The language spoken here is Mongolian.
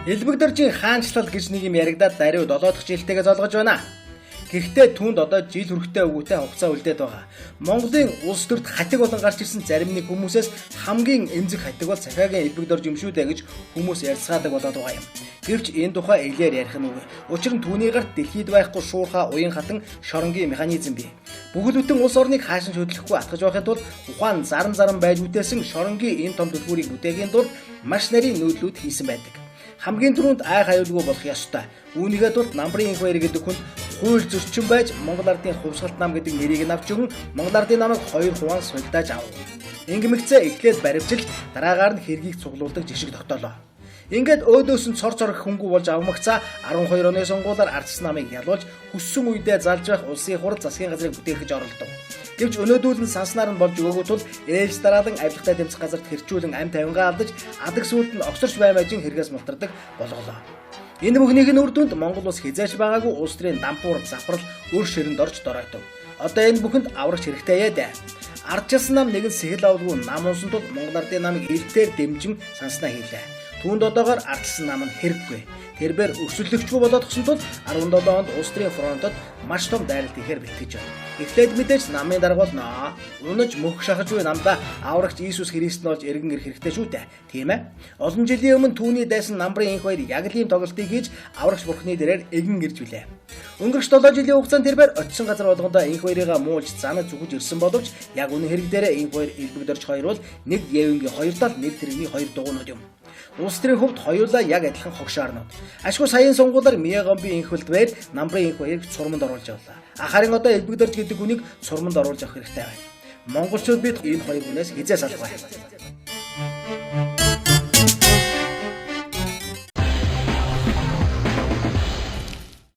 Элбэгдэржийн хаанчлал гэж нэг юм яригадаад даруй 7 дахь жилтэйгээ золгож байна. Гэхдээ түүнд одоо жил хүрэхтэй өгөөтэй хугацаа үлдээд байгаа. Монголын улс төрд хатиг болон гарч ирсэн зарим нэг хүмүүсээс хамгийн эмзэг хатиг бол цахиагийн элбэгдэрж юм шүү дээ гэж хүмүүс ярьцгаадаг болоод байгаа юм. Гэвч энэ тухай эглээр ярих нь үгүй. Учир нь түүний гарт дэлхийд байхгүй шуурхай уян хатан шоронгийн механизм бий. Бүхэл бүтэн улс орныг хаашин шөдлөхгүй атгаж байхын тулд ухаан заран байж үтээсэн шоронгийн энэ том төлбөрийг бүтээхийн тулд маш нарийн нөлөөд хийсэн байдаг. Хамгийн түрүүнд ай хаюулгүй болох ёстой. Үүнийгээ тулд намбарын инх баяр гэдэг хүнд хууль зөрчин байж Монгол Ардын хувьсгалт нам гэдэг нэрийг нь авч өгөн Монгол Ардын намыг 2 хувиан сулдааж авав. Ингэмэгцээ эхлээд баримжилж дараагаар нь хэргийг цуглуулдаг жишг тогтоолоо. Ингээд өөдөөс нь цор цорох хөнгүү болж авмагцаа 12 оны сонгуулиар ардсан намыг ялуулж хүссэн үедээ залж байх улсын хурал засгийн газрыг бүтээх гэж оролдов. Гэвч өнөөдөл нь санснаар нь болж өгөөгүй тул ээлж дараалан авилгатай тэмцэх газарт хэрчүүлэн амь тавингаа алдаж адаг сүлд нь огцорч баймажин хэрэгээс мултардаг болголоо. Энэ бүхнийг нь үр дүнд Монгол улс хязгаарч байгаагүй улс төрийн дампуур завхрал өр ширэнд орж доройтов. Одоо энэ бүхэнд аврагч хэрэгтэй яа дээ. Ардчилсан нам нэгэн сэхэл авалгүй нам унсан тул Монгол Ардын намыг элтээр дэмжин санснаа хийлээ. Түүнд одоогоор ардчилсан нам нь хэрэггүй. Тэрээр өрсөлдөгчгүй болоод гсэн тул 17 онд улс төрийн фронтод маш том дайралт ихээр бэлтгэж байна. Эхлээд мэдээж намын дарга болно. Унаж мөх шахаж буй намда аврагч Иесус Христ нь болж эргэн ирэх хэрэгтэй шүү дээ. Тийм ээ. Олон жилийн өмнө түүний дайсан намбарын инх баяр яг л ийм тоглолтыг хийж аврагч бурхны дээрээр эгэн ирж билээ. Өнгөрч 7 жилийн хугацаанд тэрээр очисон газар болгондоо инх баярыгаа муулж занаж зүгэж ирсэн боловч яг үнэн хэрэг дээрээ инх баяр элбэгдэрч хоёр бол нэг Евенгийн хоёр тал нэг тэрэгний хоёр дугуйнууд юм. Улс төрийн хувьд хоёулаа яг адилхан хогшаарнууд. Ашгүй саяын сонгуулиар Миягомби инхвэлд баяр намбарын инх баярыг сурманд оруулж явлаа. Харин одоо элбэгдэрч гэдэг үнийг сурманд оруулж авах хэрэгтэй байна. Монголчууд бид энэ хоёр хүнээс хизээ салах бай.